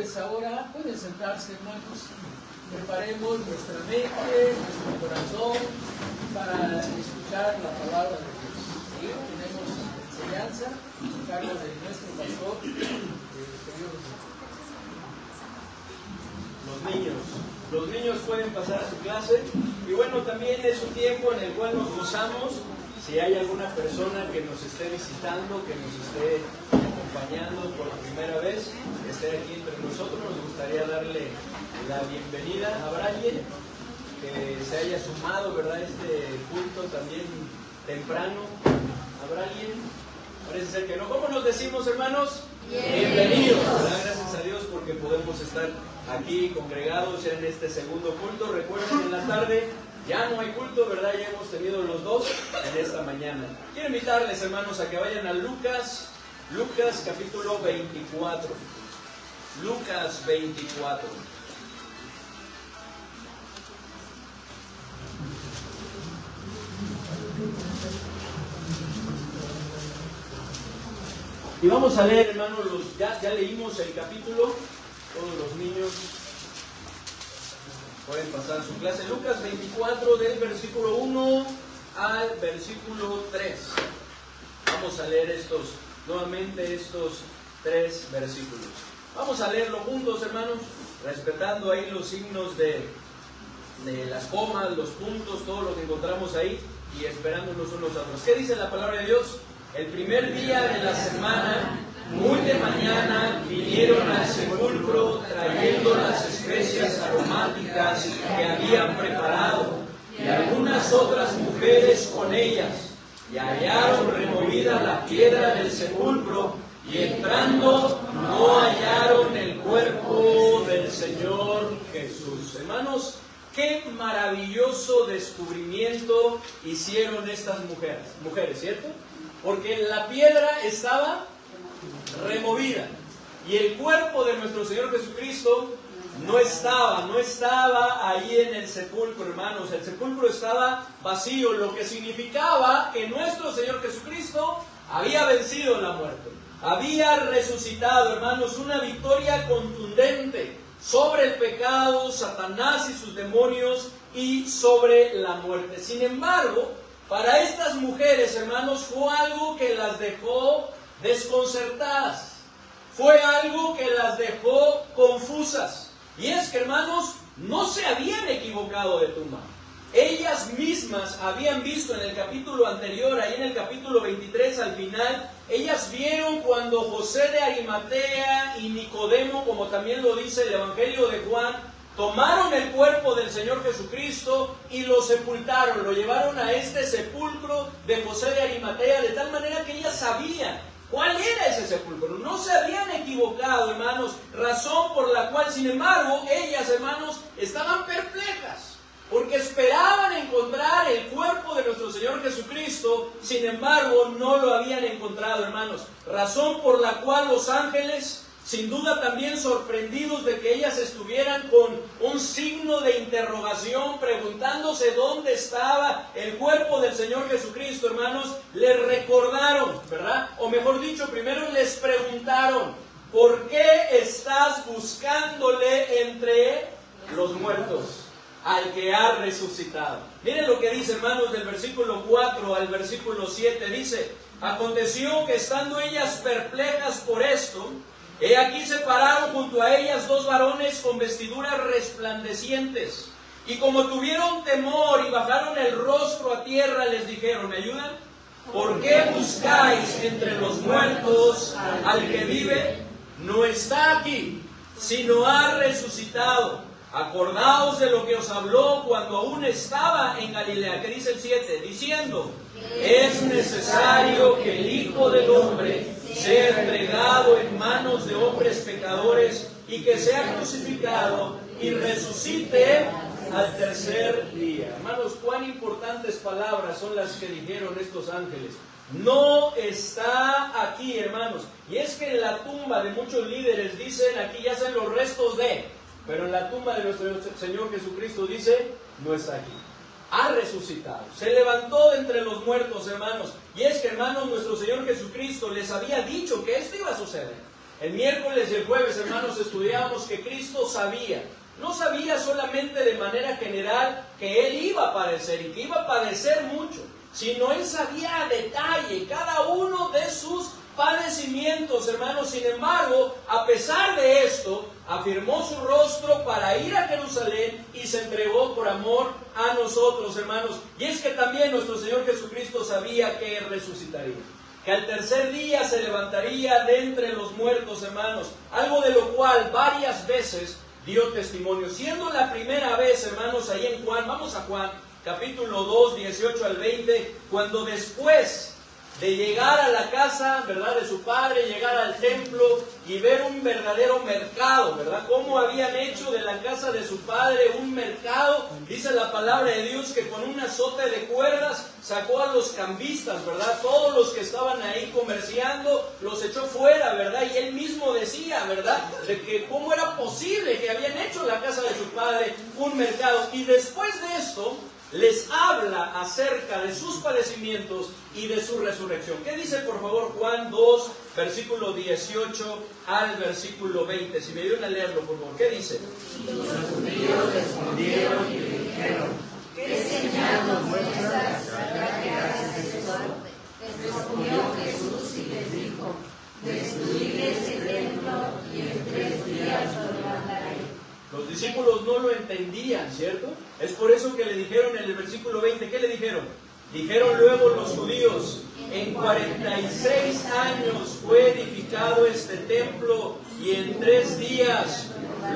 pues ahora pueden sentarse, hermanos. Preparemos nuestra mente, nuestro corazón para escuchar la palabra de Dios. ¿Sí? Tenemos enseñanza a cargo de nuestro pastor, Los niños pueden pasar a su clase. Y bueno, también es un tiempo en el cual nos gozamos. Si hay alguna persona que nos esté visitando, que nos esté acompañando por primera vez, que esté aquí entre nosotros, nos gustaría darle la bienvenida. ¿Habrá alguien que se haya sumado, verdad, a este culto también temprano? ¿Habrá alguien? Parece ser que no. ¿Cómo nos decimos, hermanos? Bienvenidos. Gracias a Dios porque podemos estar aquí congregados ya en este segundo culto. Recuerden, en la tarde ya no hay culto, ¿verdad? Ya hemos tenido los dos en esta mañana. Quiero invitarles, hermanos, a que vayan a Lucas capítulo 24. Lucas 24. Y vamos a leer, hermanos, ya leímos el capítulo. Todos los niños pueden pasar a su clase. Lucas 24, del versículo 1 al versículo 3. Vamos a leer nuevamente estos 3 versículos. Vamos a leerlo juntos, hermanos, respetando ahí los signos de las comas, los puntos, todo lo que encontramos ahí, y esperándonos unos a otros. ¿Qué dice la palabra de Dios? El primer día de la semana, muy de mañana, vinieron al sepulcro trayendo las especias aromáticas que habían preparado, y algunas otras mujeres con ellas, y hallaron removida la piedra del sepulcro, y entrando no hallaron el cuerpo del Señor Jesús. Hermanos, qué maravilloso descubrimiento hicieron estas mujeres, ¿cierto? Porque la piedra estaba removida y el cuerpo de nuestro Señor Jesucristo no estaba ahí en el sepulcro, hermanos. El sepulcro estaba vacío, lo que significaba que nuestro Señor Jesucristo había vencido la muerte, había resucitado, hermanos, una victoria contundente sobre el pecado, Satanás y sus demonios, y sobre la muerte. Sin embargo, para estas mujeres, hermanos, fue algo que las dejó desconcertadas, fue algo que las dejó confusas. Y es que, hermanos, no se habían equivocado de tumba. Ellas mismas habían visto en el capítulo anterior, ahí en el capítulo 23 al final, ellas vieron cuando José de Arimatea y Nicodemo, como también lo dice el Evangelio de Juan, tomaron el cuerpo del Señor Jesucristo y lo sepultaron, lo llevaron a este sepulcro de José de Arimatea, de tal manera que ellas sabían cuál era ese sepulcro. No se habían equivocado, hermanos, razón por la cual, sin embargo, ellas, hermanos, estaban perplejas, porque esperaban encontrar el cuerpo de nuestro Señor Jesucristo, sin embargo, no lo habían encontrado, hermanos. Razón por la cual los ángeles, sin duda también sorprendidos de que ellas estuvieran con un signo de interrogación, preguntándose dónde estaba el cuerpo del Señor Jesucristo, hermanos, les recordaron, ¿verdad? O mejor dicho, primero les preguntaron, ¿por qué estás buscándole entre los muertos al que ha resucitado? Miren lo que dice, hermanos, del versículo 4 al versículo 7, dice: aconteció que estando ellas perplejas por esto, he aquí se pararon junto a ellas 2 varones con vestiduras resplandecientes, y como tuvieron temor y bajaron el rostro a tierra, les dijeron, ¿me ayudan? ¿Por qué buscáis entre los muertos al que vive? No está aquí, sino ha resucitado. Acordaos de lo que os habló cuando aún estaba en Galilea. ¿Qué dice el 7? Diciendo, es necesario que el Hijo del Hombre sea entregado en manos de hombres pecadores y que sea crucificado y resucite al tercer día. Hermanos, cuán importantes palabras son las que dijeron estos ángeles. No está aquí, hermanos. Y es que en la tumba de muchos líderes dicen, aquí yacen los restos de, pero en la tumba de nuestro Señor Jesucristo dice, no está aquí. Ha resucitado, se levantó de entre los muertos, hermanos. Y es que, hermanos, nuestro Señor Jesucristo les había dicho que esto iba a suceder. El miércoles y el jueves, hermanos, estudiamos que Cristo sabía. No sabía solamente de manera general que Él iba a padecer y que iba a padecer mucho, sino Él sabía a detalle cada uno de sus padecimientos, hermanos. Sin embargo, a pesar de esto, afirmó su rostro para ir a Jerusalén y se entregó por amor a nosotros, hermanos. Y es que también nuestro Señor Jesucristo sabía que Él resucitaría, que al tercer día se levantaría de entre los muertos, hermanos, algo de lo cual varias veces dio testimonio. Siendo la primera vez, hermanos, ahí en Juan, vamos a Juan, capítulo 2, 18 al 20, cuando después de llegar a la casa, ¿verdad?, de su padre, llegar al templo y ver un verdadero mercado, ¿verdad?, cómo habían hecho de la casa de su padre un mercado. Dice la palabra de Dios que con un azote de cuerdas sacó a los cambistas, ¿verdad?, todos los que estaban ahí comerciando, los echó fuera, ¿verdad?, y él mismo decía, ¿verdad?, de que cómo era posible que habían hecho la casa de su padre un mercado. Y después de esto les habla acerca de sus padecimientos y de su resurrección. ¿Qué dice, por favor, Juan 2, versículo 18 al versículo 20? Si me ayudan a leerlo, por favor. ¿Qué dice? Y los judíos respondieron y le dijeron: ¿qué señal nos muestras para que hagas esto? Respondió Jesús y les dijo: destruid este templo y en 3 días lo levantaré. Los discípulos no lo entendían, ¿cierto? Es por eso que le dijeron en el versículo 20, ¿qué le dijeron? Dijeron luego los judíos: en 46 años fue edificado este templo y en 3 días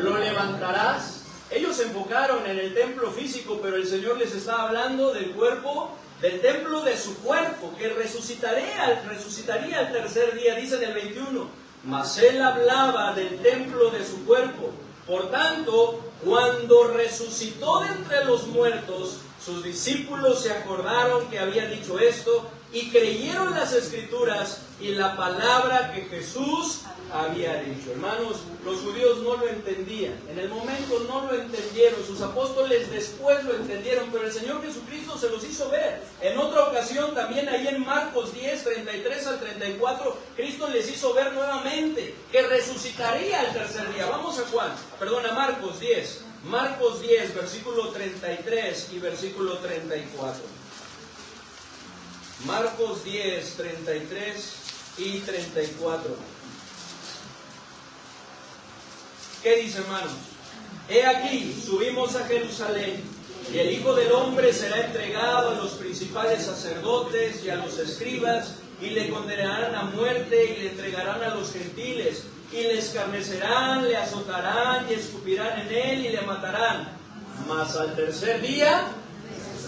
lo levantarás. Ellos se enfocaron en el templo físico, pero el Señor les estaba hablando del cuerpo, del templo de su cuerpo, que resucitaría al tercer día. Dice en el 21, mas Él hablaba del templo de su cuerpo. Por tanto, cuando resucitó de entre los muertos, sus discípulos se acordaron que había dicho esto y creyeron las Escrituras y la palabra que Jesús había dicho. Hermanos, los judíos no lo entendían. En el momento no lo entendieron. Sus apóstoles después lo entendieron, pero el Señor Jesucristo se los hizo ver. En otra ocasión, también ahí en Marcos 10, 33 al 34, Cristo les hizo ver nuevamente que resucitaría al tercer día. Vamos a Marcos 10. Marcos 10, versículo 33 y versículo 34. Marcos 10, 33 y 34. ¿Qué dice, hermanos? He aquí, subimos a Jerusalén, y el Hijo del Hombre será entregado a los principales sacerdotes y a los escribas, y le condenarán a muerte, y le entregarán a los gentiles, y le escarnecerán, le azotarán, y escupirán en él, y le matarán. Mas al tercer día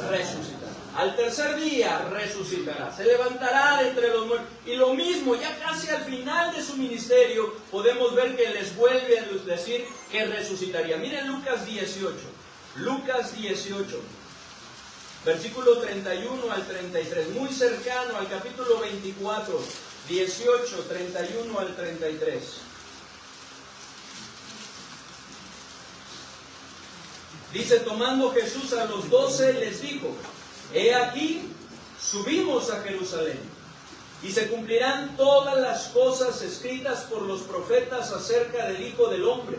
resucitará. Al tercer día resucitará, se levantará de entre los muertos. Y lo mismo, ya casi al final de su ministerio, podemos ver que les vuelve a decir que resucitaría. Miren Lucas 18, versículo 31 al 33, muy cercano al capítulo 24, 18, 31 al 33. Dice: tomando Jesús a los 12, les dijo: he aquí, subimos a Jerusalén, y se cumplirán todas las cosas escritas por los profetas acerca del Hijo del Hombre,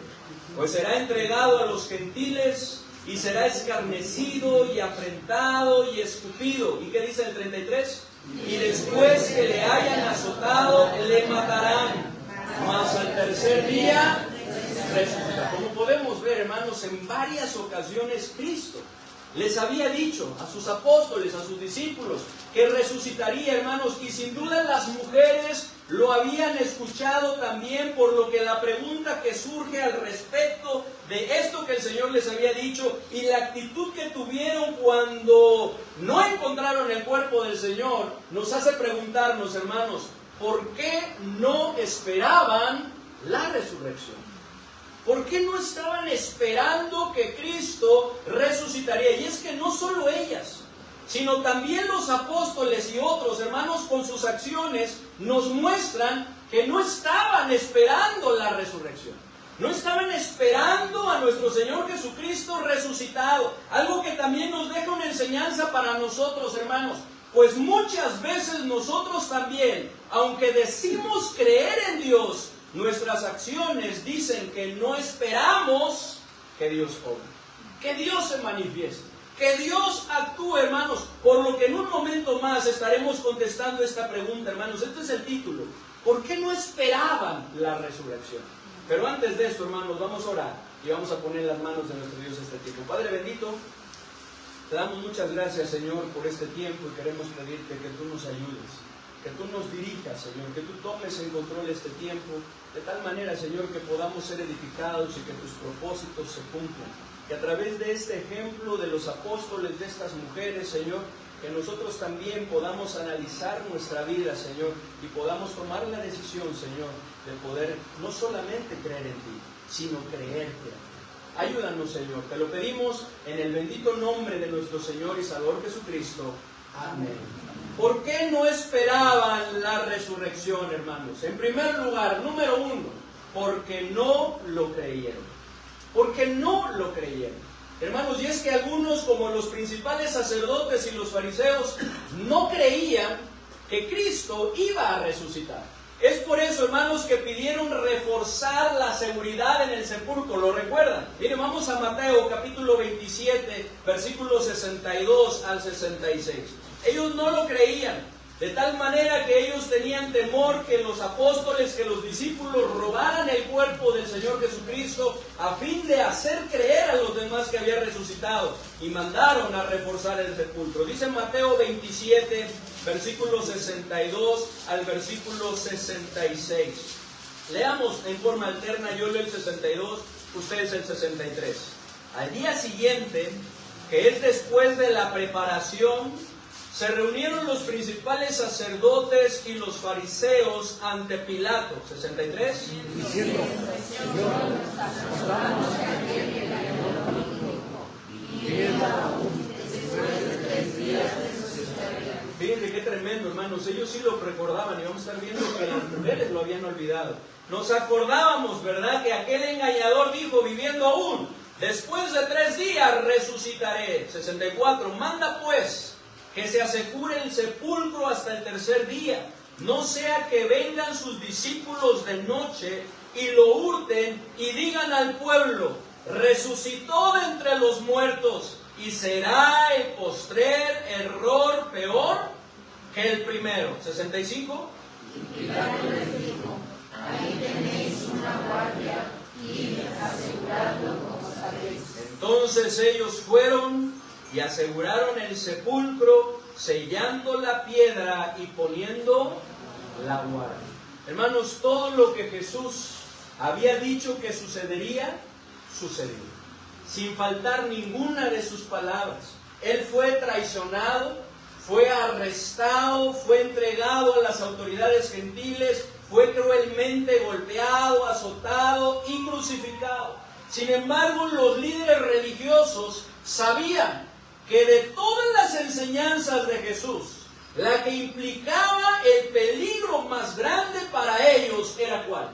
pues será entregado a los gentiles, y será escarnecido, y afrentado, y escupido. ¿Y qué dice el 33? Y después que le hayan azotado, le matarán, mas al tercer día resucitará. Como podemos ver, hermanos, en varias ocasiones Cristo les había dicho a sus apóstoles, a sus discípulos, que resucitaría, hermanos, y sin duda las mujeres lo habían escuchado también, por lo que la pregunta que surge al respecto de esto que el Señor les había dicho y la actitud que tuvieron cuando no encontraron el cuerpo del Señor, nos hace preguntarnos, hermanos, ¿por qué no esperaban la resurrección? ¿Por qué no estaban esperando que Cristo resucitaría? Y es que no solo ellas, sino también los apóstoles y otros hermanos con sus acciones nos muestran que no estaban esperando la resurrección. No estaban esperando a nuestro Señor Jesucristo resucitado. Algo que también nos deja una enseñanza para nosotros, hermanos. Pues muchas veces nosotros también, aunque decimos creer en Dios, nuestras acciones dicen que no esperamos que Dios obre, que Dios se manifieste, que Dios actúe, hermanos, por lo que en un momento más estaremos contestando esta pregunta, hermanos. Este es el título: ¿por qué no esperaban la resurrección? Pero antes de esto, hermanos, vamos a orar y vamos a poner en las manos de nuestro Dios este tiempo. Padre bendito, te damos muchas gracias, Señor, por este tiempo, y queremos pedirte que tú nos ayudes, que tú nos dirijas, Señor, que tú tomes en control este tiempo, de tal manera, Señor, que podamos ser edificados y que tus propósitos se cumplan. Que a través de este ejemplo de los apóstoles, de estas mujeres, Señor, que nosotros también podamos analizar nuestra vida, Señor, y podamos tomar la decisión, Señor, de poder no solamente creer en ti, sino creerte. Ayúdanos, Señor, te lo pedimos en el bendito nombre de nuestro Señor y Salvador Jesucristo. Amén. ¿Por qué no esperaban la resurrección, hermanos? En primer lugar, número uno, porque no lo creyeron. Porque no lo creyeron. Hermanos, y es que algunos, como los principales sacerdotes y los fariseos, no creían que Cristo iba a resucitar. Es por eso, hermanos, que pidieron reforzar la seguridad en el sepulcro. ¿Lo recuerdan? Miren, vamos a Mateo capítulo 27, versículos 62 al 66. Ellos no lo creían, de tal manera que ellos tenían temor que los apóstoles, que los discípulos robaran el cuerpo del Señor Jesucristo a fin de hacer creer a los demás que había resucitado, y mandaron a reforzar el sepulcro. Dice Mateo 27, versículo 62 al versículo 66. Leamos en forma alterna, yo leo el 62, ustedes el 63. Al día siguiente, que es después de la preparación, se reunieron los principales sacerdotes y los fariseos ante Pilato. 63. Diciendo: Señor, sabemos que ayer que la después de 3 días resucitaría. Fíjense qué tremendo, hermanos. Ellos sí lo recordaban, y vamos a estar viendo que las mujeres lo habían olvidado. Nos acordábamos, ¿verdad?, que aquel engañador dijo, viviendo aún: después de 3 días resucitaré. 64. Manda pues que se asegure el sepulcro hasta el 3er día, no sea que vengan sus discípulos de noche y lo hurten y digan al pueblo: resucitó de entre los muertos, y será el postrer error peor que el primero. 65. Y Pilato les dijo: ahí tenéis una guardia, y aseguradlo como sabéis. Entonces ellos fueron y aseguraron el sepulcro, sellando la piedra y poniendo la guardia. Hermanos, todo lo que Jesús había dicho que sucedería, sucedió, sin faltar ninguna de sus palabras. Él fue traicionado, fue arrestado, fue entregado a las autoridades gentiles, fue cruelmente golpeado, azotado y crucificado. Sin embargo, los líderes religiosos sabían que de todas las enseñanzas de Jesús, la que implicaba el peligro más grande para ellos era ¿cuál?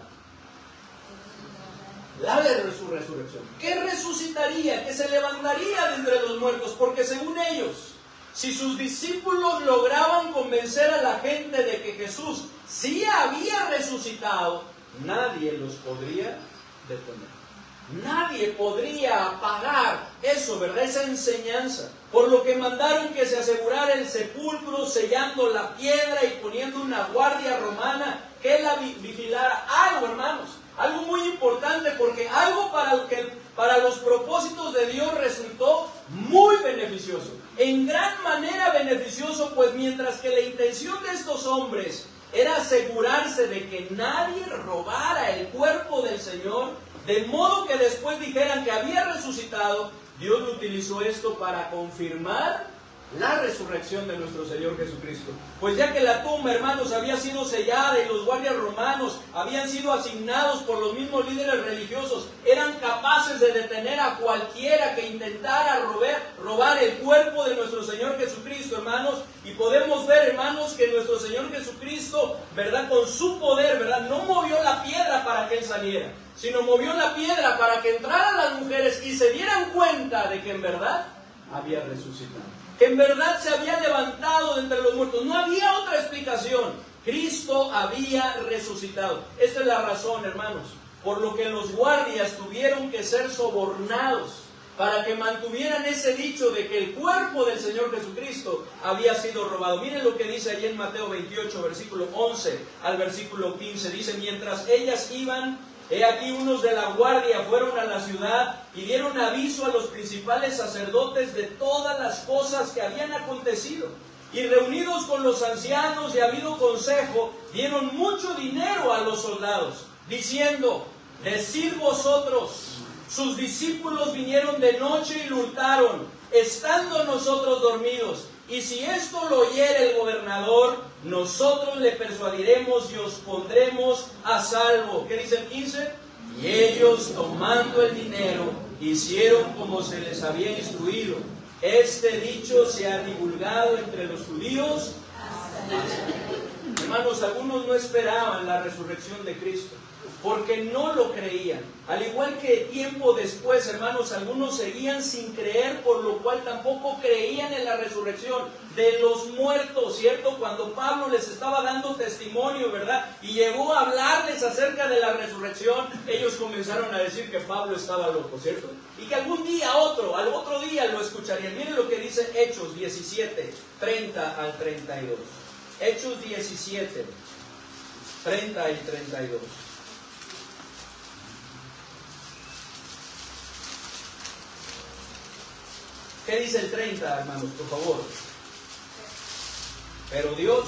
La de su resurrección. Que resucitaría, que se levantaría de entre los muertos, porque según ellos, si sus discípulos lograban convencer a la gente de que Jesús sí había resucitado, nadie los podría detener. Nadie podría apagar eso, ¿verdad? Esa enseñanza. Por lo que mandaron que se asegurara el sepulcro, sellando la piedra y poniendo una guardia romana que la vigilara. Algo, hermanos, algo muy importante, porque algo para los propósitos de Dios resultó muy beneficioso. En gran manera beneficioso, pues mientras que la intención de estos hombres era asegurarse de que nadie robara el cuerpo del Señor, de modo que después dijeran que había resucitado, Dios utilizó esto para confirmar la resurrección de nuestro Señor Jesucristo. Pues ya que la tumba, hermanos, había sido sellada y los guardias romanos habían sido asignados por los mismos líderes religiosos, eran capaces de detener a cualquiera que intentara robar el cuerpo de nuestro Señor Jesucristo, hermanos. Y podemos ver, hermanos, que nuestro Señor Jesucristo, ¿verdad?, con su poder, ¿verdad?, no movió la piedra para que Él saliera, sino movió la piedra para que entraran las mujeres y se dieran cuenta de que en verdad había resucitado, que en verdad se había levantado de entre los muertos. No había otra explicación. Cristo había resucitado. Esta es la razón, hermanos, por lo que los guardias tuvieron que ser sobornados para que mantuvieran ese dicho de que el cuerpo del Señor Jesucristo había sido robado. Miren lo que dice allí en Mateo 28, versículo 11 al versículo 15. Dice, mientras ellas iban, he aquí unos de la guardia fueron a la ciudad y dieron aviso a los principales sacerdotes de todas las cosas que habían acontecido. Y reunidos con los ancianos y habido consejo, dieron mucho dinero a los soldados, diciendo, decid vosotros, sus discípulos vinieron de noche y lo hurtaron, estando nosotros dormidos. Y si esto lo oyere el gobernador, nosotros le persuadiremos y os pondremos a salvo. ¿Qué dice el 15? Y ellos, tomando el dinero, hicieron como se les había instruido. Este dicho se ha divulgado entre los judíos. Hermanos, algunos no esperaban la resurrección de Cristo, porque no lo creían. Al igual que tiempo después, hermanos, algunos seguían sin creer, por lo cual tampoco creían en la resurrección de los muertos, ¿cierto? Cuando Pablo les estaba dando testimonio, ¿verdad? Y llegó a hablarles acerca de la resurrección, ellos comenzaron a decir que Pablo estaba loco, ¿cierto? Y que algún día al otro día lo escucharían. Miren lo que dice Hechos 17, 30 al 32. Hechos 17, 30 y 32. ¿Qué dice el 30, hermanos, por favor? Pero Dios,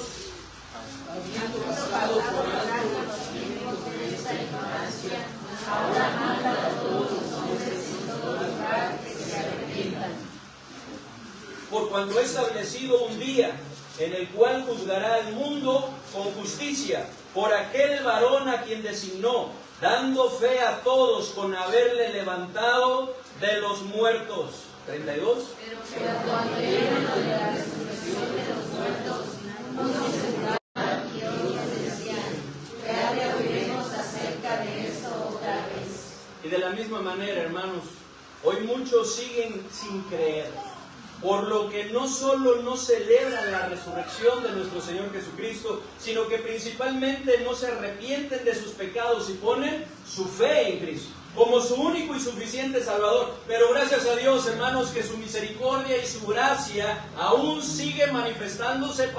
habiendo pasado por alto los tiempos de esta ignorancia, ahora manda a todos los hombres en todo lugar que se arrepientan. por cuanto ha establecido un día en el cual juzgará al mundo con justicia, por aquel varón a quien designó, dando fe a todos con haberle levantado de los muertos. 32. Pero cuando llegan lo de la resurrección de los muertos, unos se burlaban y otros decían, ya oiremos acerca de esto otra vez. Y de la misma manera, hermanos, hoy muchos siguen sin creer, por lo que no solo no celebran la resurrección de nuestro Señor Jesucristo, sino que principalmente no se arrepienten de sus pecados y ponen su fe en Cristo como su único y suficiente Salvador. Pero gracias a Dios, hermanos, que su misericordia y su gracia aún sigue manifestándose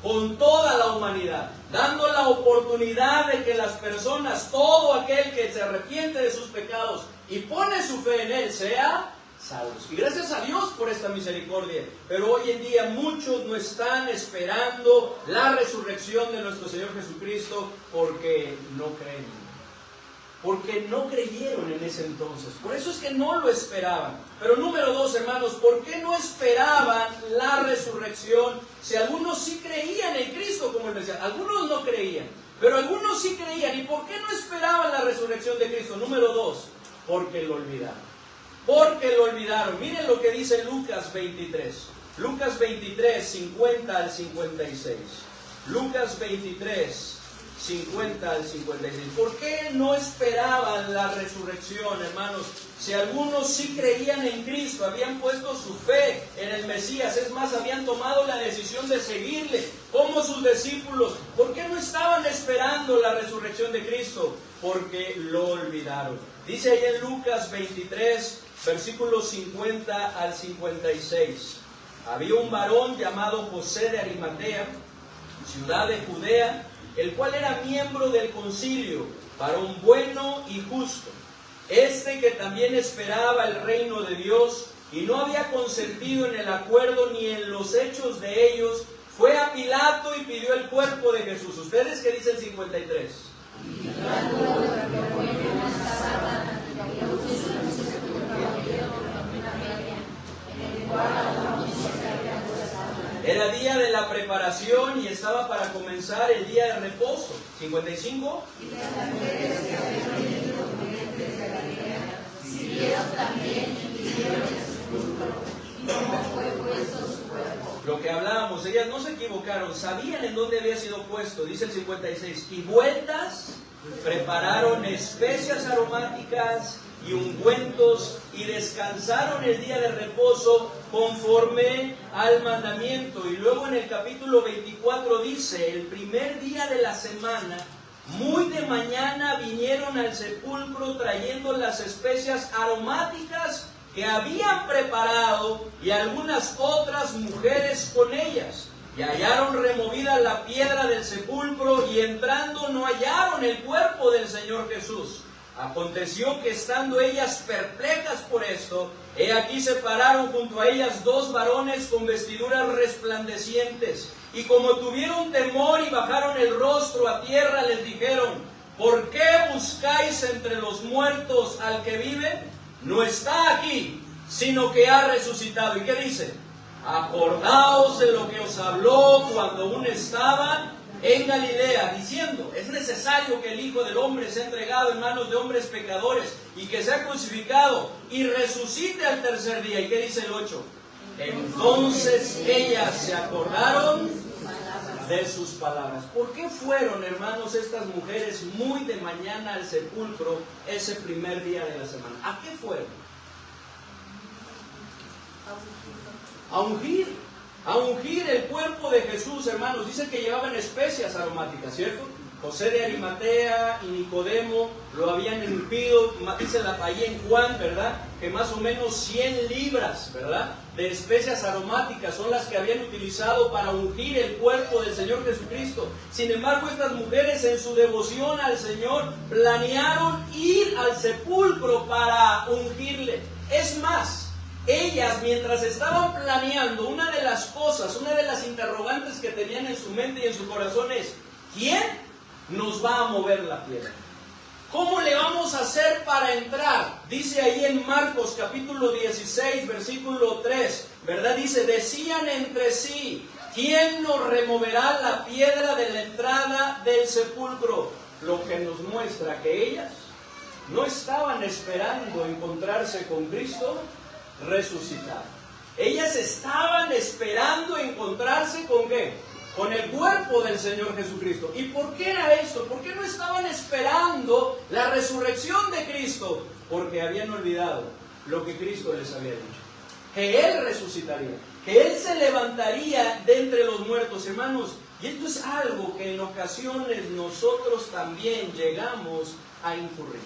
con toda la humanidad, dando la oportunidad de que las personas, todo aquel que se arrepiente de sus pecados y pone su fe en Él, sea salvos. Y gracias a Dios por esta misericordia. Pero hoy en día muchos no están esperando la resurrección de nuestro Señor Jesucristo porque no creen. Porque no creyeron en ese entonces. Por eso es que no lo esperaban. Pero número 2, hermanos, ¿por qué no esperaban la resurrección? Si algunos sí creían en Cristo, como les decía, algunos no creían, pero algunos sí creían. ¿Y por qué no esperaban la resurrección de Cristo? Número 2, porque lo olvidaron. Porque lo olvidaron. Miren lo que dice Lucas 23. Lucas 23, 50 al 56. Lucas 23, 50 al 56. ¿Por qué no esperaban la resurrección, hermanos? Si algunos sí creían en Cristo, habían puesto su fe en el Mesías, es más, habían tomado la decisión de seguirle como sus discípulos, ¿por qué no estaban esperando la resurrección de Cristo? Porque lo olvidaron. Dice ahí en Lucas 23, versículos 50 al 56. Había un varón llamado José de Arimatea, ciudad de Judea, el cual era miembro del concilio, varón bueno y justo, que también esperaba el reino de Dios y no había consentido en el acuerdo ni en los hechos de ellos, fue a Pilato y pidió el cuerpo de Jesús. ¿Ustedes qué dicen 53? Era día de la preparación y estaba para comenzar el día de reposo. 55. Y las mujeres que habían venido prudentes de Galilea siguieron también y pidieron el sepulcro, y cómo fue puesto su cuerpo. Lo que hablábamos, ellas no se equivocaron, sabían en dónde había sido puesto, dice el 56, y vueltas Prepararon especias aromáticas y ungüentos y descansaron el día de reposo conforme al mandamiento. Y luego en el capítulo 24 dice, el primer día de la semana, muy de mañana vinieron al sepulcro trayendo las especias aromáticas que habían preparado y algunas otras mujeres con ellas. Y hallaron removida la piedra del sepulcro y entrando no hallaron el cuerpo del Señor Jesús. Aconteció que estando ellas perplejas por esto, he aquí se pararon junto a ellas dos varones con vestiduras resplandecientes. Y como tuvieron temor y bajaron el rostro a tierra, les dijeron, ¿por qué buscáis entre los muertos al que vive? No está aquí, sino que ha resucitado. ¿Y qué dice? Acordaos de lo que os habló cuando aún estaban en Galilea, diciendo, es necesario que el Hijo del Hombre sea entregado en manos de hombres pecadores y que sea crucificado y resucite al tercer día. ¿Y qué dice el 8? Entonces ellas se acordaron de sus palabras. ¿Por qué fueron, hermanos, estas mujeres muy de mañana al sepulcro ese primer día de la semana? ¿A qué fueron? A ungir el cuerpo de Jesús, hermanos. Dice que llevaban especias aromáticas, ¿cierto? José de Arimatea y Nicodemo lo habían ungido, dice ahí en Juan, ¿verdad? Que más o menos 100 libras, ¿verdad? De especias aromáticas son las que habían utilizado para ungir el cuerpo del Señor Jesucristo. Sin embargo, estas mujeres en su devoción al Señor planearon ir al sepulcro para ungirle. Es más, ellas, mientras estaban planeando, una de las cosas, una de las interrogantes que tenían en su mente y en su corazón es, ¿quién nos va a mover la piedra? ¿Cómo le vamos a hacer para entrar? Dice ahí en Marcos capítulo 16, versículo 3, ¿verdad? Dice, decían entre sí, ¿quién nos removerá la piedra de la entrada del sepulcro? Lo que nos muestra que ellas no estaban esperando encontrarse con Cristo resucitado. Ellas estaban esperando encontrarse ¿con qué? Con el cuerpo del Señor Jesucristo. ¿Y por qué era esto? ¿Por qué no estaban esperando la resurrección de Cristo? Porque habían olvidado lo que Cristo les había dicho. Que Él resucitaría, que Él se levantaría de entre los muertos, hermanos. Y esto es algo que en ocasiones nosotros también llegamos a incurrir.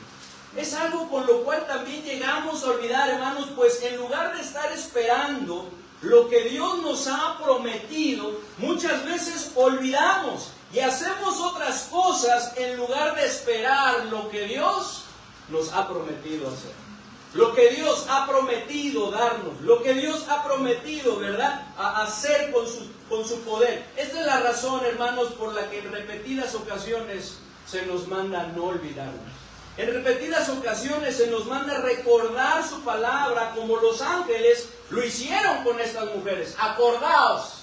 Es algo con lo cual también llegamos a olvidar, hermanos, pues en lugar de estar esperando lo que Dios nos ha prometido, muchas veces olvidamos y hacemos otras cosas en lugar de esperar lo que Dios nos ha prometido hacer. Lo que Dios ha prometido darnos, lo que Dios ha prometido, ¿verdad?, a hacer con su poder. Esta es la razón, hermanos, por la que en repetidas ocasiones se nos manda no olvidarnos. En repetidas ocasiones se nos manda recordar su palabra como los ángeles lo hicieron con estas mujeres. Acordaos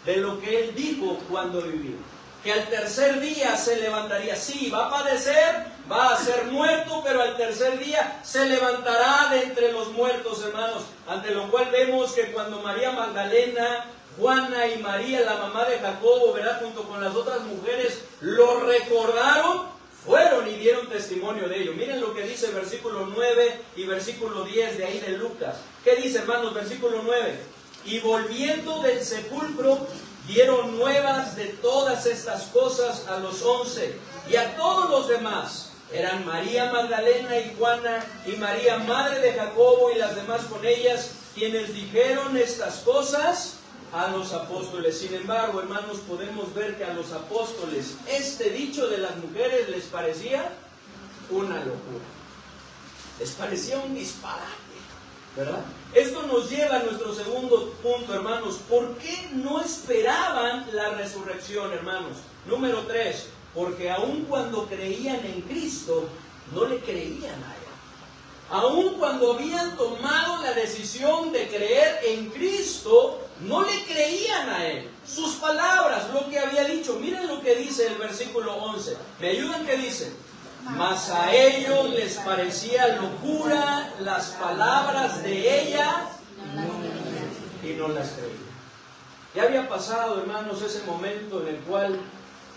de lo que Él dijo cuando vivió. Que al tercer día se levantaría. Sí, va a padecer, va a ser muerto, pero al tercer día se levantará de entre los muertos, hermanos. Ante lo cual vemos que cuando María Magdalena, Juana y María, la mamá de Jacobo, ¿verdad?, junto con las otras mujeres, lo recordaron, fueron y dieron testimonio de ello. Miren lo que dice el versículo 9 y versículo 10 de ahí de Lucas. ¿Qué dice, hermanos? Versículo 9. Y volviendo del sepulcro, dieron nuevas de todas estas cosas a los 11 y a todos los demás. Eran María Magdalena y Juana y María, madre de Jacobo, y las demás con ellas, quienes dijeron estas cosas a los apóstoles. Sin embargo, hermanos, podemos ver que a los apóstoles este dicho de las mujeres les parecía una locura. Les parecía un disparate, ¿verdad? Esto nos lleva a nuestro segundo punto, hermanos. ¿Por qué no esperaban la resurrección, hermanos? Número 3, porque aun cuando creían en Cristo, no le creían a Él. Aun cuando habían tomado la decisión de creer en Cristo, no le creían a Él. Sus palabras, lo que había dicho. Miren lo que dice el versículo 11. ¿Me ayudan? ¿Qué dice? Mas a ellos les parecía locura las palabras de ella y no las creían. Ya había pasado, hermanos, ese momento en el cual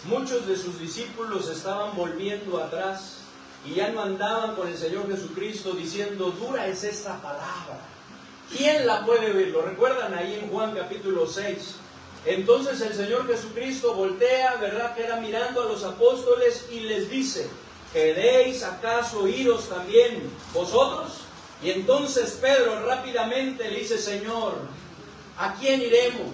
muchos de sus discípulos estaban volviendo atrás y ya no andaban con el Señor Jesucristo diciendo, dura es esta palabra, ¿quién la puede oír? ¿Lo recuerdan ahí en Juan capítulo 6? Entonces el Señor Jesucristo voltea, ¿verdad? Queda mirando a los apóstoles y les dice, ¿queréis acaso iros también vosotros? Y entonces Pedro rápidamente le dice, Señor, ¿a quién iremos?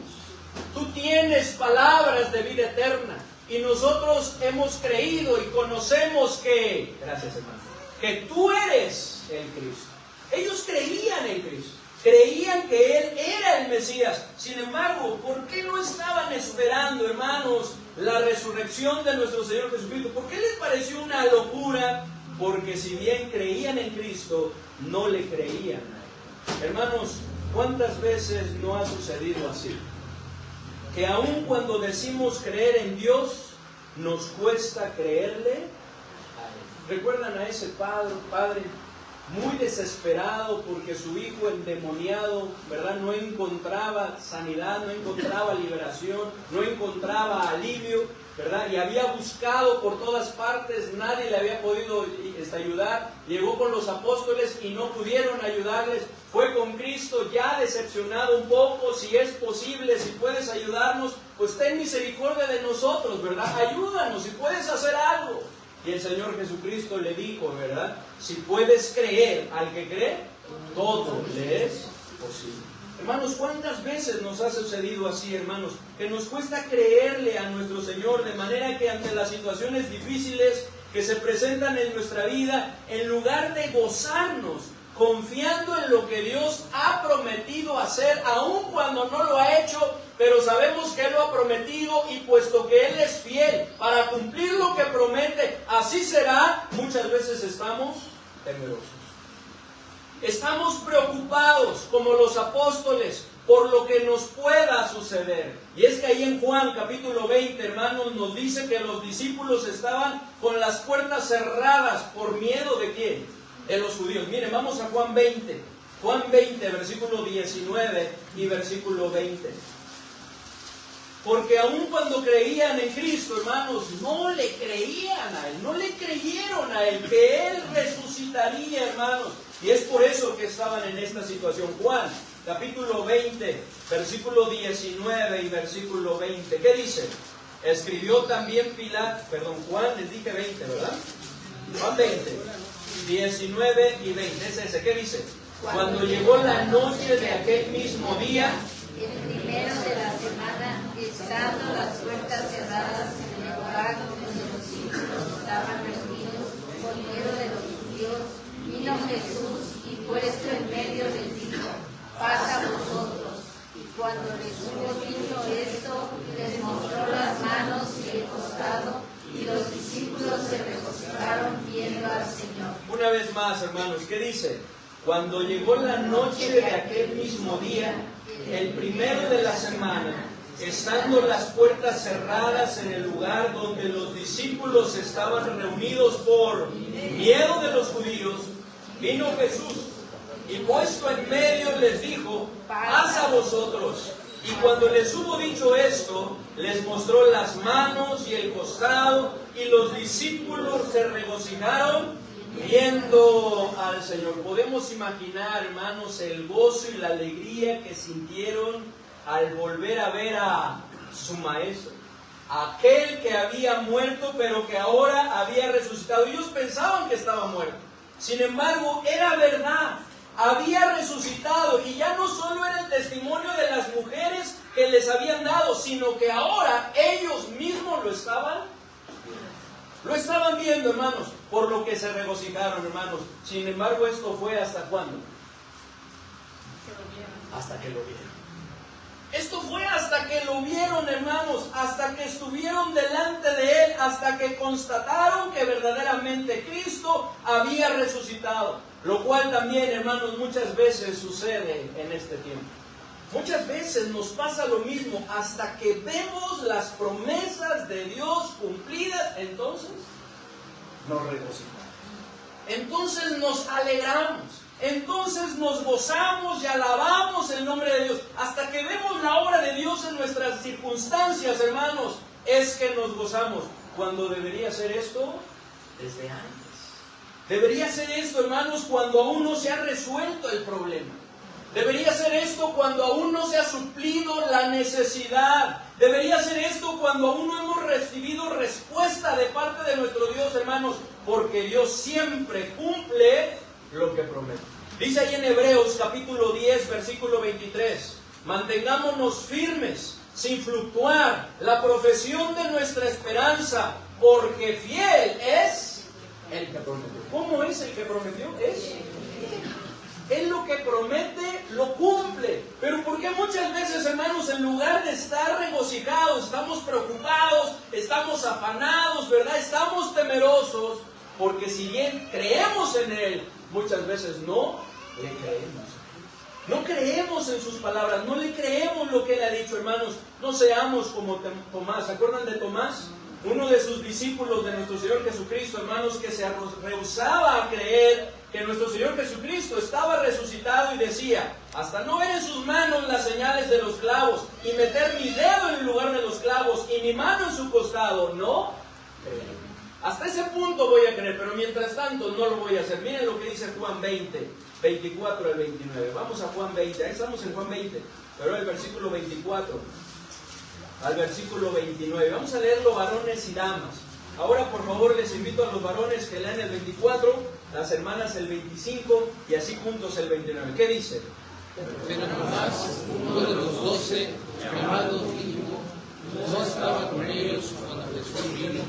Tú tienes palabras de vida eterna y nosotros hemos creído y conocemos que, gracias hermano, que tú eres el Cristo. Ellos creían en Cristo, creían que Él era el Mesías. Sin embargo, ¿por qué no estaban esperando, hermanos, la resurrección de nuestro Señor Jesucristo? ¿Por qué les pareció una locura? Porque si bien creían en Cristo, no le creían a Él. Hermanos, ¿cuántas veces no ha sucedido así? Que aun cuando decimos creer en Dios, nos cuesta creerle a Él. ¿Recuerdan a ese padre muy desesperado porque su hijo endemoniado, ¿verdad? No encontraba sanidad, no encontraba liberación, no encontraba alivio, ¿verdad? Y había buscado por todas partes, nadie le había podido ayudar. Llegó con los apóstoles y no pudieron ayudarles. Fue con Cristo ya decepcionado un poco. Si es posible, si puedes ayudarnos, pues ten misericordia de nosotros, ¿verdad? Ayúdanos, si puedes hacer algo. Y el Señor Jesucristo le dijo, ¿verdad? Si puedes creer al que cree, todo le es posible. Hermanos, ¿cuántas veces nos ha sucedido así, hermanos? Que nos cuesta creerle a nuestro Señor, de manera que ante las situaciones difíciles que se presentan en nuestra vida, en lugar de gozarnos, confiando en lo que Dios ha prometido hacer, aun cuando no lo ha hecho, pero sabemos que Él lo ha prometido y puesto que Él es fiel para cumplir lo que promete, así será, muchas veces estamos temerosos. Estamos preocupados, como los apóstoles, por lo que nos pueda suceder. Y es que ahí en Juan capítulo 20, hermanos, nos dice que los discípulos estaban con las puertas cerradas por miedo ¿de quién? De los judíos. Miren, vamos a Juan 20. Juan 20, versículo 19 y versículo 20. Porque aun cuando creían en Cristo, hermanos, no le creían a Él, no le creyeron a Él, que Él resucitaría, hermanos. Y es por eso que estaban en esta situación. Juan, capítulo 20, versículo 19 y versículo 20. ¿Qué dice? Escribió también Juan, les dije 20, ¿verdad? Juan 20, 19 y 20. Es ese. ¿Qué dice? Cuando llegó la noche de aquel mismo día, el primero de la semana, estando las puertas cerradas en el lugar donde los discípulos estaban reunidos por miedo de los judíos, vino Jesús y puesto en medio les dijo, pasa a vosotros. Y cuando les hubo dicho esto, les mostró las manos y el costado, y los discípulos se regocijaron viendo al Señor. Una vez más, hermanos, ¿qué dice? Cuando llegó la noche de aquel mismo día, el primero de la semana, estando las puertas cerradas en el lugar donde los discípulos estaban reunidos por miedo de los judíos, vino Jesús y puesto en medio les dijo, paz a vosotros. Y cuando les hubo dicho esto, les mostró las manos y el costado, y los discípulos se regocijaron viendo al Señor. Podemos imaginar, hermanos, el gozo y la alegría que sintieron al volver a ver a su maestro, aquel que había muerto pero que ahora había resucitado. Ellos pensaban que estaba muerto, sin embargo era verdad, había resucitado, y ya no solo era el testimonio de las mujeres que les habían dado, sino que ahora ellos mismos lo estaban viendo, hermanos, por lo que se regocijaron, hermanos. Sin embargo, esto fue ¿hasta cuándo? Hasta que lo vieron. Esto fue hasta que lo vieron, hermanos, hasta que estuvieron delante de Él, hasta que constataron que verdaderamente Cristo había resucitado. Lo cual también, hermanos, muchas veces sucede en este tiempo. Muchas veces nos pasa lo mismo, hasta que vemos las promesas de Dios cumplidas, entonces nos regocijamos. Entonces nos alegramos. Entonces nos gozamos y alabamos el nombre de Dios. Hasta que vemos la obra de Dios en nuestras circunstancias, hermanos, es que nos gozamos. Cuando debería ser esto desde antes. Debería ser esto, hermanos, cuando aún no se ha resuelto el problema. Debería ser esto cuando aún no se ha suplido la necesidad. Debería ser esto cuando aún no hemos recibido respuesta de parte de nuestro Dios, hermanos, porque Dios siempre cumple lo que promete. Dice ahí en Hebreos capítulo 10, versículo 23, mantengámonos firmes, sin fluctuar, la profesión de nuestra esperanza, porque fiel es el que prometió. ¿Cómo es el que prometió? Él lo que promete, lo cumple. Pero ¿por qué muchas veces, hermanos, en lugar de estar regocijados, estamos preocupados, estamos afanados, ¿verdad? Estamos temerosos, porque si bien creemos en Él, muchas veces no le creemos. No creemos en sus palabras, no le creemos lo que Él ha dicho, hermanos. No seamos como Tomás. ¿Se acuerdan de Tomás? Uno de sus discípulos de nuestro Señor Jesucristo, hermanos, que se rehusaba a creer que nuestro Señor Jesucristo estaba resucitado y decía, hasta no ver en sus manos las señales de los clavos y meter mi dedo en el lugar de los clavos y mi mano en su costado, no creeré. Hasta ese punto voy a creer, pero mientras tanto no lo voy a hacer. Miren lo que dice Juan 20, 24 al 29. Vamos a Juan 20, ahí estamos en Juan 20, pero el versículo 24 al versículo 29. Vamos a leerlo, varones y damas. Ahora, por favor, les invito a los varones que lean el 24, las hermanas el 25 y así juntos el 29. ¿Qué dice? Pero Tomás, uno de los 12, llamado Dídimo, no estaba con ellos cuando Jesús vino.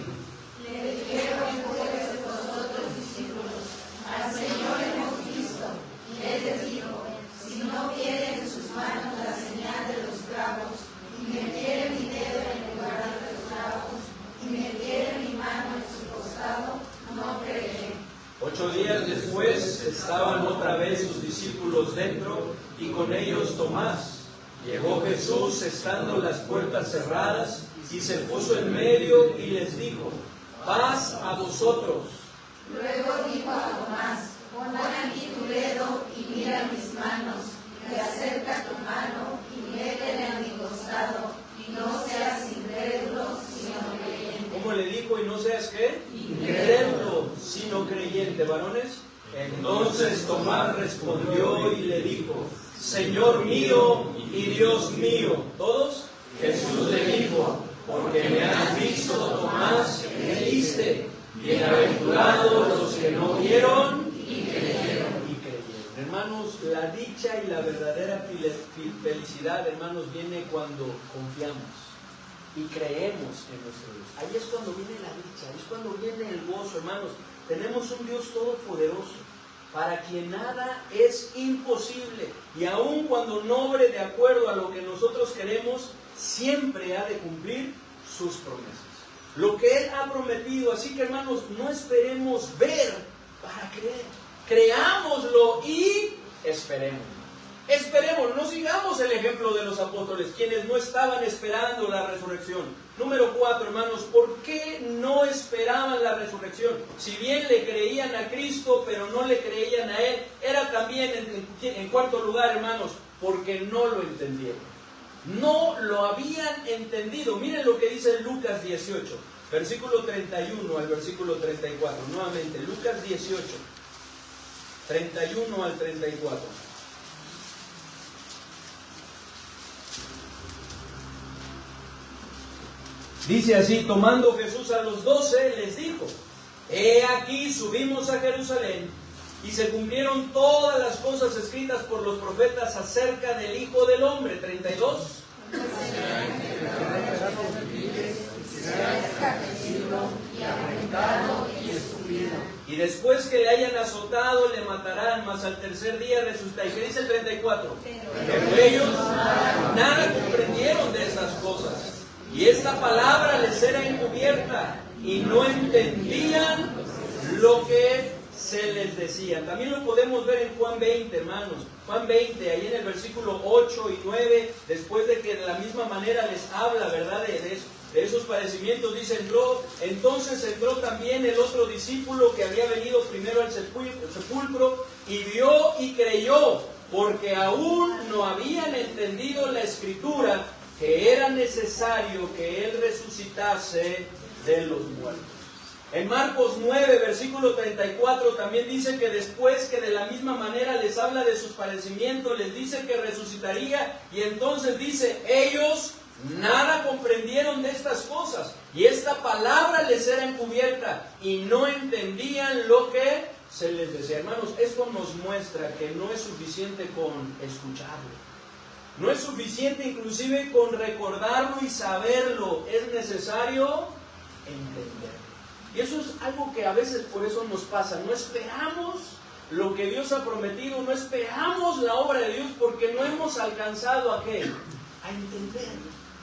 Le dijeron pues vosotros discípulos, al Señor hemos visto. Y él les dijo, si no viere en sus manos la señal de los clavos, y metiere mi dedo en el lugar de los clavos, y metiere mi mano en su costado, no creeré. 8 días después estaban otra vez sus discípulos dentro y con ellos Tomás. Llegó Jesús estando las puertas cerradas y se puso en medio y les dijo, paz a vosotros. Luego dijo a Tomás, pon aquí tu dedo y mira mis manos, y acerca tu mano y métela en mi costado, y no seas incrédulo, sino creyente. ¿Cómo le dijo? ¿Y no seas qué? Incrédulo, sino creyente, varones. Entonces Tomás respondió y le dijo, Señor mío y Dios mío. ¿Todos? Jesús le dijo, porque me has visto, Tomás, creíste. Bienaventurados los que no vieron y creyeron. Hermanos, la dicha y la verdadera felicidad, hermanos, viene cuando confiamos y creemos en nuestro Dios. Ahí es cuando viene la dicha, ahí es cuando viene el gozo, hermanos. Tenemos un Dios todopoderoso, para quien nada es imposible. Y aun cuando no obre de acuerdo a lo que nosotros queremos, siempre ha de cumplir sus promesas. Lo que Él ha prometido. Así que, hermanos, no esperemos ver para creer. Creámoslo y esperemos. Esperemos, no sigamos el ejemplo de los apóstoles, quienes no estaban esperando la resurrección. Número 4, hermanos, ¿por qué no esperaban la resurrección? Si bien le creían a Cristo, pero no le creían a Él, era también, en cuarto lugar, hermanos, porque no lo entendieron. No lo habían entendido. Miren lo que dice Lucas 18, versículo 31 al versículo 34. Nuevamente, Lucas 18, 31 al 34. Dice así, tomando Jesús a los 12, les dijo, he aquí subimos a Jerusalén, y se cumplieron todas las cosas escritas por los profetas acerca del Hijo del Hombre. 32. Y después que le hayan azotado, le matarán, mas al tercer día resucitará. ¿Y qué dice el 34? Pero ellos nada comprendieron de estas cosas. Y esta palabra les era encubierta y no entendían lo que se les decía. También lo podemos ver en Juan 20, hermanos. Juan 20, ahí en el versículo 8 y 9, después de que de la misma manera les habla, ¿verdad?, de esos padecimientos, dice, entonces entró también el otro discípulo que había venido primero al sepulcro y vio y creyó, porque aún no habían entendido la escritura que era necesario que Él resucitase de los muertos. En Marcos 9, versículo 34, también dice que después que de la misma manera les habla de sus padecimientos, les dice que resucitaría, y entonces dice, ellos nada comprendieron de estas cosas, y esta palabra les era encubierta, y no entendían lo que se les decía. Hermanos, esto nos muestra que no es suficiente con escucharlo. No es suficiente inclusive con recordarlo y saberlo. Es necesario entenderlo. Y eso es algo que a veces por eso nos pasa. No esperamos lo que Dios ha prometido, no esperamos la obra de Dios porque no hemos alcanzado ¿a qué? A entender,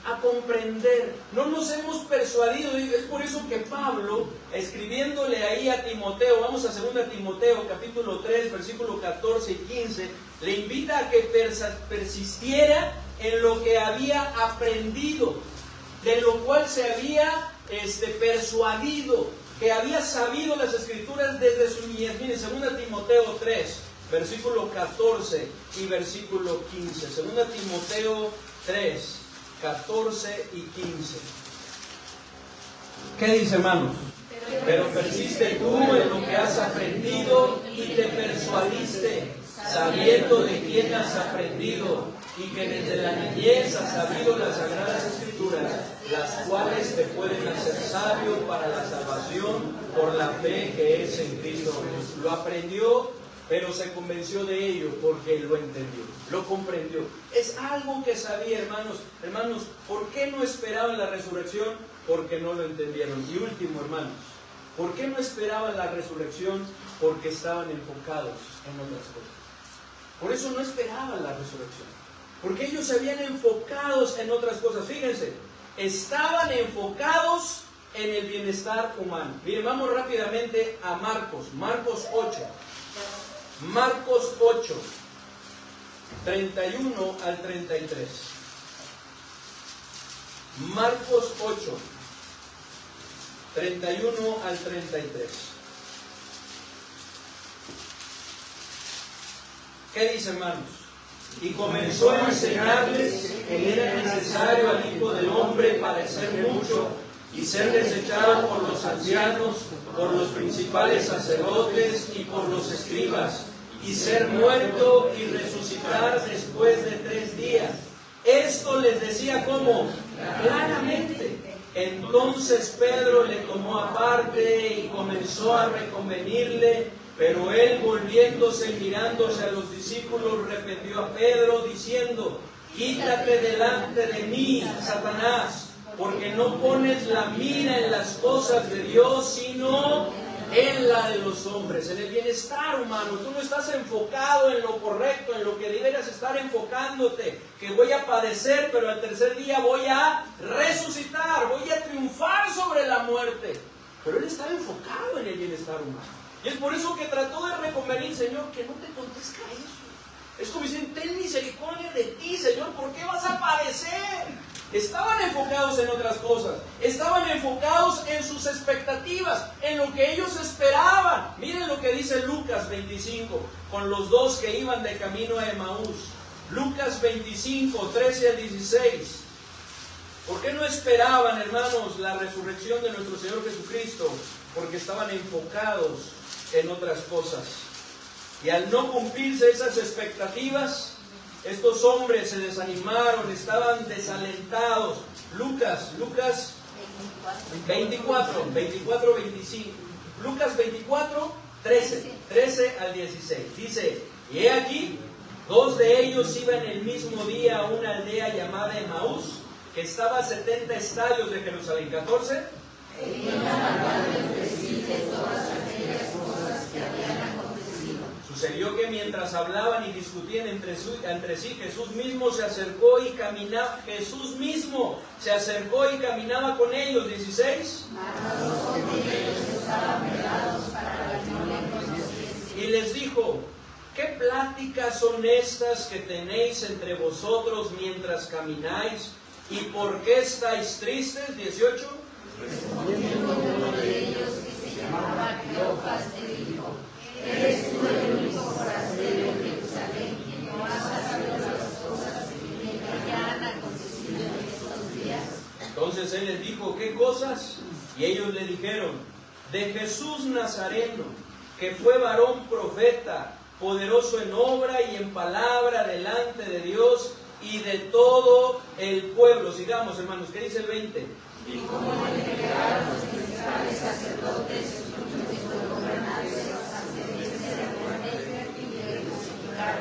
a comprender. No nos hemos persuadido. Y es por eso que Pablo, escribiéndole ahí a Timoteo, vamos a 2 Timoteo capítulo 3, versículo 14 y 15, le invita a que persistiera en lo que había aprendido, de lo cual se había persuadido, que había sabido las Escrituras desde su niñez. Miren, 2 Timoteo 3, versículo 14 y versículo 15. 2 Timoteo 3, 14 y 15. ¿Qué dice, hermanos? Pero persiste tú en lo que has aprendido y te persuadiste, sabiendo de quién has aprendido, y que desde la niñez has sabido las sagradas Escrituras, las cuales te pueden hacer sabio para la salvación por la fe que es en Cristo Jesús. Lo aprendió, pero se convenció de ello porque lo entendió, lo comprendió. Es algo que sabía, hermanos. Hermanos, ¿por qué no esperaban la resurrección? Porque no lo entendieron. Y último, hermanos, ¿por qué no esperaban la resurrección? Porque estaban enfocados en otras cosas. Por eso no esperaban la resurrección. Porque ellos se habían enfocados en otras cosas. Fíjense, estaban enfocados en el bienestar humano. Miren, vamos rápidamente a Marcos 8. Marcos 8, 31 al 33. Marcos 8, 31 al 33. ¿Qué dice, hermanos? Y comenzó a enseñarles que era necesario al Hijo del Hombre padecer mucho y ser desechado por los ancianos, por los principales sacerdotes y por los escribas, y ser muerto y resucitar después de 3 días. Esto les decía ¿cómo? Claramente. Entonces Pedro le tomó aparte y comenzó a reconvenirle. Pero él, volviéndose y mirándose a los discípulos, reprendió a Pedro, diciendo: quítate delante de mí, Satanás, porque no pones la mira en las cosas de Dios, sino en la de los hombres, en el bienestar humano. Tú no estás enfocado en lo correcto, en lo que deberías estar enfocándote, que voy a padecer, pero al 3er día voy a resucitar, voy a triunfar sobre la muerte. Pero él estaba enfocado en el bienestar humano. Y es por eso que trató de reconvenir, Señor, que no te acontezca eso. Es como dicen, ten misericordia de ti, Señor, ¿por qué vas a padecer? Estaban enfocados en otras cosas, estaban enfocados en sus expectativas, en lo que ellos esperaban. Miren lo que dice Lucas 25, con los 2 que iban de camino a Emaús. Lucas 25, 13 al 16. ¿Por qué no esperaban, hermanos, la resurrección de nuestro Señor Jesucristo? Porque estaban enfocados en otras cosas. Y al no cumplirse esas expectativas, estos hombres se desanimaron, estaban desalentados. Lucas 24, 25. Lucas 24, 13 al 16. Dice: y he aquí, 2 de ellos iban el mismo día a una aldea llamada Emaús, que estaba a 70 estadios de Jerusalén. 14. Sucedió que mientras hablaban y discutían entre sí, Jesús mismo se acercó y caminaba con ellos. 16. Y les dijo: ¿qué pláticas son estas que tenéis entre vosotros mientras camináis? ¿Y por qué estáis tristes? 18. Respondiendo uno de ellos, que se llamaba Cleofas, le dijo: ¿eres tú el único forastero en Jerusalén que no has sabido las cosas que ya han acontecido en Entonces él les dijo, ¿qué cosas? Y ellos le dijeron, de Jesús Nazareno, que fue varón profeta, poderoso en obra y en palabra delante de Dios y de todo el pueblo. Sigamos, hermanos, ¿qué dice el 20? Y como le entregaron los principales sacerdotes, los gobernantes,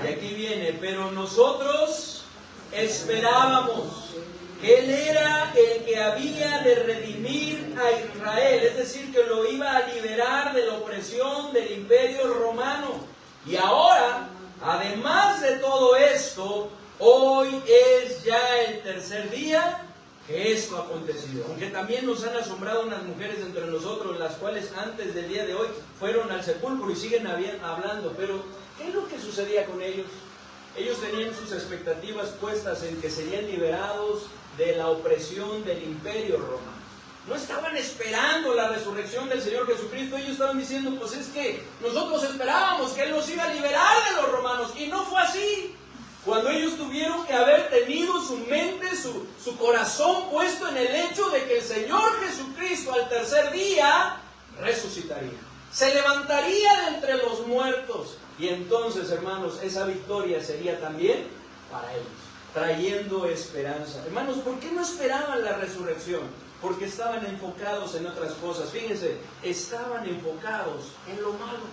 y aquí viene, pero nosotros esperábamos que Él era el que había de redimir a Israel, es decir, que lo iba a liberar de la opresión del imperio romano. Y ahora, además de todo esto, hoy es ya el tercer día que esto ha acontecido. Aunque también nos han asombrado unas mujeres entre nosotros, las cuales antes del día de hoy fueron al sepulcro y siguen hablando. Pero, ¿qué es lo que sucedía con ellos? Ellos tenían sus expectativas puestas en que serían liberados de la opresión del imperio romano. No estaban esperando la resurrección del Señor Jesucristo. Ellos estaban diciendo, pues es que nosotros esperábamos que Él nos iba a liberar de los romanos. Y no fue así. Cuando ellos tuvieron que haber tenido su mente, su corazón puesto en el hecho de que el Señor Jesucristo al tercer día resucitaría. Se levantaría de entre los muertos. Y entonces, hermanos, esa victoria sería también para ellos, trayendo esperanza. Hermanos, ¿por qué no esperaban la resurrección? Porque estaban enfocados en otras cosas. Fíjense, estaban enfocados en lo malo,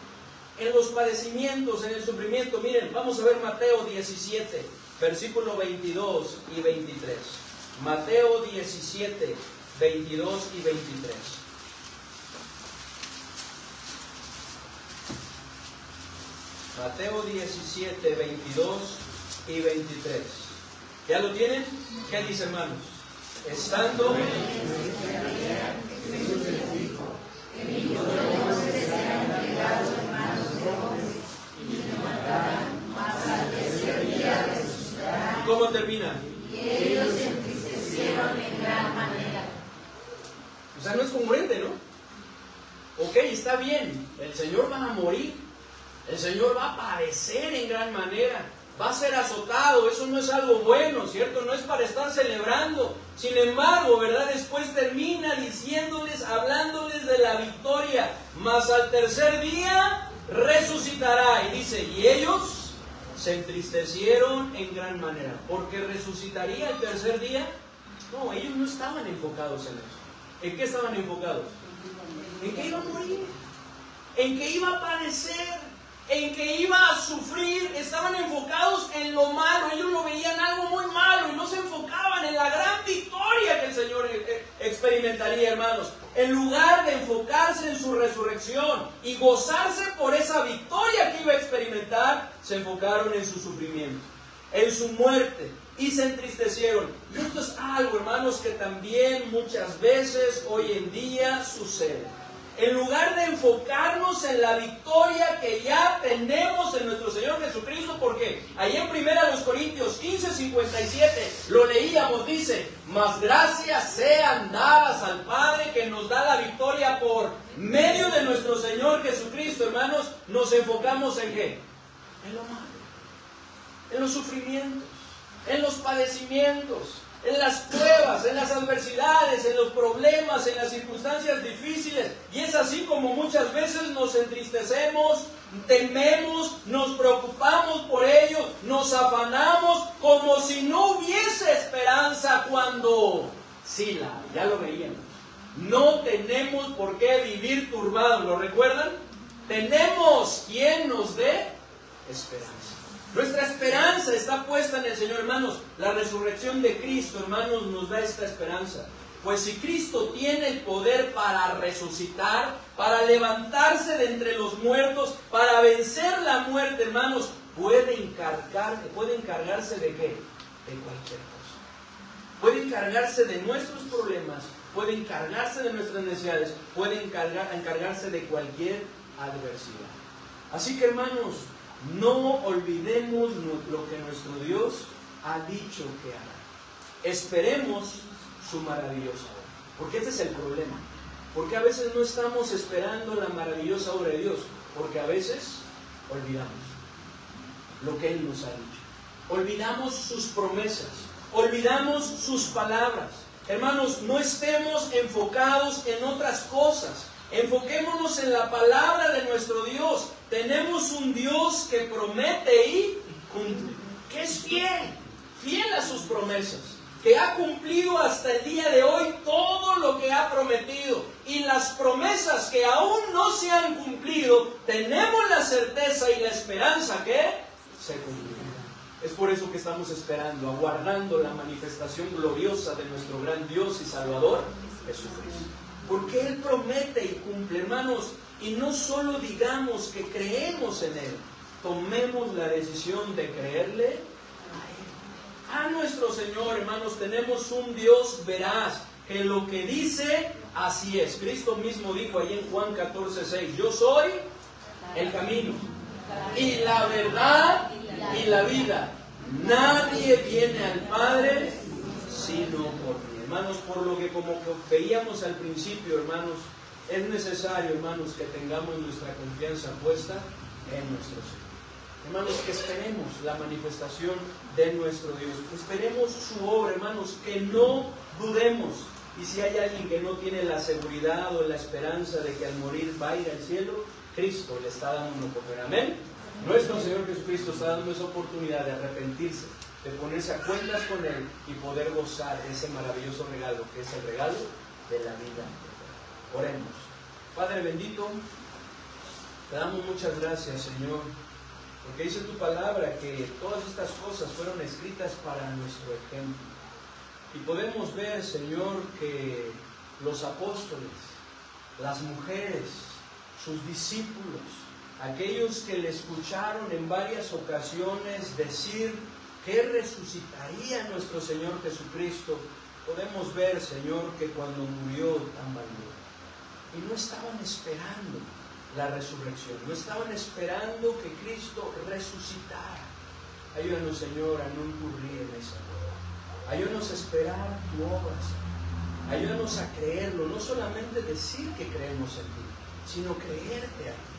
en los padecimientos, en el sufrimiento. Miren, vamos a ver Mateo 17, versículo 22 y 23. Mateo 17, 22 y 23. Mateo 17, 22 y 23. ¿Ya lo tienen? ¿Qué dice, hermanos? Estando ¿Cómo termina? y ellos se entristecieron en gran manera. O sea, no es congruente, ¿no? Ok, está bien, el Señor va a morir, el Señor va a padecer en gran manera, va a ser azotado, eso no es algo bueno, ¿cierto? No es para estar celebrando. Sin embargo, ¿verdad? Después termina diciéndoles, hablándoles de la victoria, mas al tercer día resucitará. Y dice, y ellos se entristecieron en gran manera, porque resucitaría el tercer día. No, ellos no estaban enfocados en eso. ¿En qué estaban enfocados? En que iba a morir, en que iba a padecer, en que iba a sufrir. Estaban enfocados en lo malo. Ellos lo veían algo muy malo y no se enfocaban en la gran victoria que el Señor experimentaría, hermanos. En lugar de enfocarse en su resurrección y gozarse por esa victoria que iba a experimentar, se enfocaron en su sufrimiento, en su muerte, y se entristecieron. Y esto es algo, hermanos, que también muchas veces hoy en día sucede. En lugar de enfocarnos en la victoria que ya tenemos en nuestro Señor Jesucristo, porque ahí en 1 Corintios 15, 57, lo leíamos, dice, mas gracias sean dadas al Padre que nos da la victoria por medio de nuestro Señor Jesucristo. Hermanos, nos enfocamos en ¿qué? En lo malo, en los sufrimientos, en los padecimientos, en las pruebas, en las adversidades, en los problemas, en las circunstancias difíciles. Y es así como muchas veces nos entristecemos, tememos, nos preocupamos por ello, nos afanamos como si no hubiese esperanza, cuando sí ya lo veíamos. No tenemos por qué vivir turbados, ¿lo recuerdan? Tenemos quien nos dé esperanza. Nuestra esperanza está puesta en el Señor, hermanos. La resurrección de Cristo, hermanos, nos da esta esperanza. Pues si Cristo tiene el poder para resucitar, para levantarse de entre los muertos, para vencer la muerte, hermanos, puede encargarse de ¿qué? De cualquier cosa. Puede encargarse de nuestros problemas, puede encargarse de nuestras necesidades, puede encargarse de cualquier adversidad. Así que, hermanos, no olvidemos lo que nuestro Dios ha dicho que hará. Esperemos su maravillosa obra. Porque este es el problema. Porque a veces no estamos esperando la maravillosa obra de Dios. Porque a veces olvidamos lo que Él nos ha dicho. Olvidamos sus promesas. Olvidamos sus palabras. Hermanos, no estemos enfocados en otras cosas. Enfoquémonos en la palabra de nuestro Dios. Tenemos un Dios que promete y cumple, que es fiel a sus promesas, que ha cumplido hasta el día de hoy todo lo que ha prometido. Y las promesas que aún no se han cumplido, tenemos la certeza y la esperanza que se cumplirán. Es por eso que estamos esperando, aguardando la manifestación gloriosa de nuestro gran Dios y Salvador, Jesucristo. Porque Él promete y cumple, hermanos, y no solo digamos que creemos en Él, tomemos la decisión de creerle a nuestro Señor. Hermanos, tenemos un Dios veraz, que lo que dice, así es. Cristo mismo dijo ahí en Juan 14:6, yo soy el camino y la verdad y la vida. Nadie viene al Padre sino por mí. Hermanos, por lo que como veíamos al principio, hermanos, es necesario, hermanos, que tengamos nuestra confianza puesta en nuestro Señor. Hermanos, que esperemos la manifestación de nuestro Dios. Esperemos su obra, hermanos, que no dudemos. Y si hay alguien que no tiene la seguridad o la esperanza de que al morir va a ir al cielo, Cristo le está dando una oportunidad. Amén. Nuestro Señor Jesucristo está dando esa oportunidad de arrepentirse, de ponerse a cuentas con Él y poder gozar de ese maravilloso regalo, que es el regalo de la vida. Oremos. Padre bendito, te damos muchas gracias, Señor, porque dice tu palabra que todas estas cosas fueron escritas para nuestro ejemplo. Y podemos ver, Señor, que los apóstoles, las mujeres, sus discípulos, aquellos que le escucharon en varias ocasiones decir que resucitaría nuestro Señor Jesucristo, podemos ver, Señor, que cuando murió tambaleó. Y no estaban esperando la resurrección, no estaban esperando que Cristo resucitara. Ayúdanos, Señor, a no incurrir en esa obra. Ayúdanos a esperar tu obra, Señor. Ayúdanos a creerlo, no solamente decir que creemos en ti, sino creerte a ti.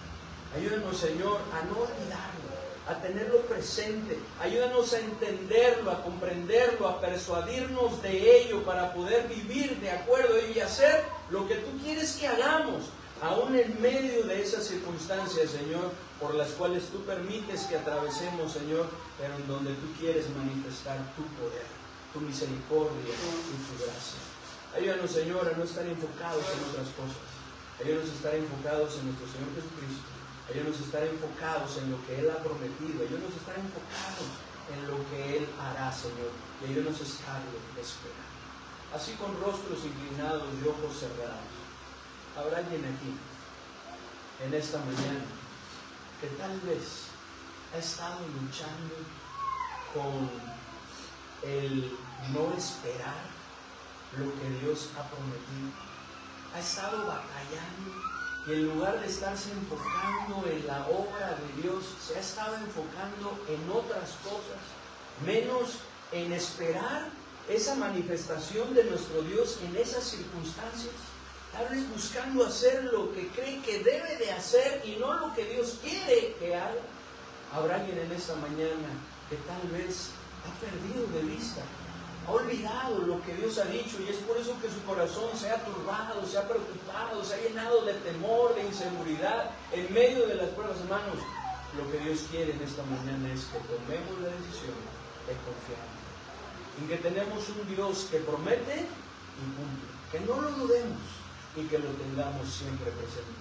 Ayúdanos, Señor, a no olvidarlo, a tenerlo presente. Ayúdanos a entenderlo, a comprenderlo, a persuadirnos de ello para poder vivir de acuerdo a ello y hacer lo que tú quieres que hagamos, aún en medio de esas circunstancias, Señor, por las cuales tú permites que atravesemos, Señor, pero en donde tú quieres manifestar tu poder, tu misericordia y tu gracia. Ayúdanos, Señor, a no estar enfocados en otras cosas. Ayúdanos a estar enfocados en nuestro Señor Jesucristo. Ayúdanos a estar enfocados en lo que Él ha prometido. Ayúdanos a estar enfocados en lo que Él hará, Señor. Y ayúdanos a estarlo esperando. Así con rostros inclinados y ojos cerrados. Habrá alguien aquí, en esta mañana, que tal vez ha estado luchando con el no esperar lo que Dios ha prometido. Ha estado batallando. Y en lugar de estarse enfocando en la obra de Dios, se ha estado enfocando en otras cosas, menos en esperar esa manifestación de nuestro Dios en esas circunstancias. Tal vez buscando hacer lo que cree que debe de hacer y no lo que Dios quiere que haga. Habrá alguien en esta mañana que tal vez ha perdido de vista, ha olvidado lo que Dios ha dicho, y es por eso que su corazón se ha turbado, se ha preocupado, se ha llenado de temor, de inseguridad en medio de las pruebas. Hermanos, lo que Dios quiere en esta mañana es que tomemos la decisión de confiar en que tenemos un Dios que promete y cumple, que no lo dudemos y que lo tengamos siempre presente.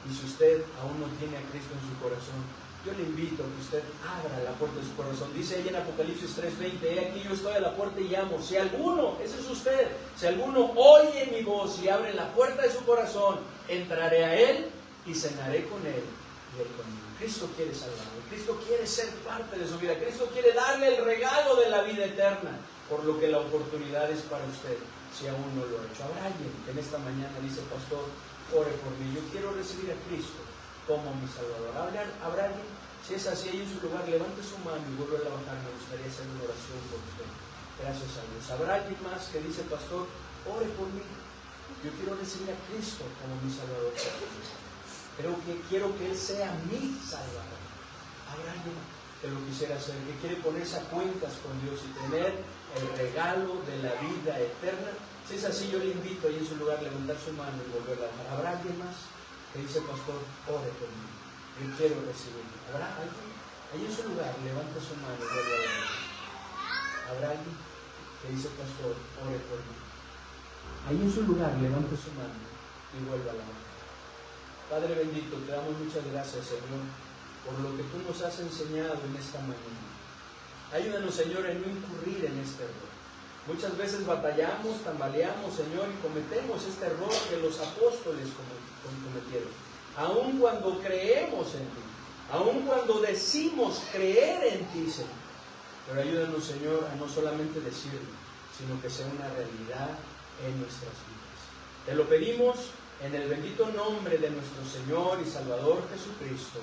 Y si usted aún no tiene a Cristo en su corazón, yo le invito a que usted abra la puerta de su corazón. Dice ahí en Apocalipsis 3:20, he aquí yo estoy a la puerta y llamo. Si alguno, ese es usted, si alguno oye mi voz y abre la puerta de su corazón, entraré a él y cenaré con él y él conmigo. Cristo quiere salvarlo, Cristo quiere ser parte de su vida, Cristo quiere darle el regalo de la vida eterna, por lo que la oportunidad es para usted, si aún no lo ha hecho. Habrá alguien que en esta mañana dice, pastor, ore por mí, yo quiero recibir a Cristo como mi Salvador. ¿Habrá alguien? Si es así, ahí en su lugar, levante su mano y vuelve a bajar. Me gustaría hacer una oración por usted. Gracias a Dios. ¿Habrá alguien más que dice, pastor, ore por mí? Yo quiero recibir a Cristo como mi Salvador. Pero que quiero que Él sea mi Salvador. ¿Habrá alguien que lo quisiera hacer, que quiere ponerse a cuentas con Dios y tener el regalo de la vida eterna? Si es así, yo le invito ahí en su lugar a levantar su mano y volverla a bajar. ¿Habrá alguien más que dice, pastor, ore por mí? Yo quiero recibirlo. ¿Habrá alguien? Ahí en su lugar, levanta su mano y vuelve a bajar. ¿Habrá alguien que dice, pastor, ore por mí? Ahí en su lugar, levanta su mano y vuelva a la bajar. Padre bendito, te damos muchas gracias, Señor, por lo que tú nos has enseñado en esta mañana. Ayúdanos, Señor, en no incurrir en este error. Muchas veces batallamos, tambaleamos, Señor, y cometemos este error que los apóstoles cometieron. Aun cuando creemos en ti, aun cuando decimos creer en ti, Señor. Pero ayúdanos, Señor, a no solamente decirlo, sino que sea una realidad en nuestras vidas. Te lo pedimos en el bendito nombre de nuestro Señor y Salvador Jesucristo.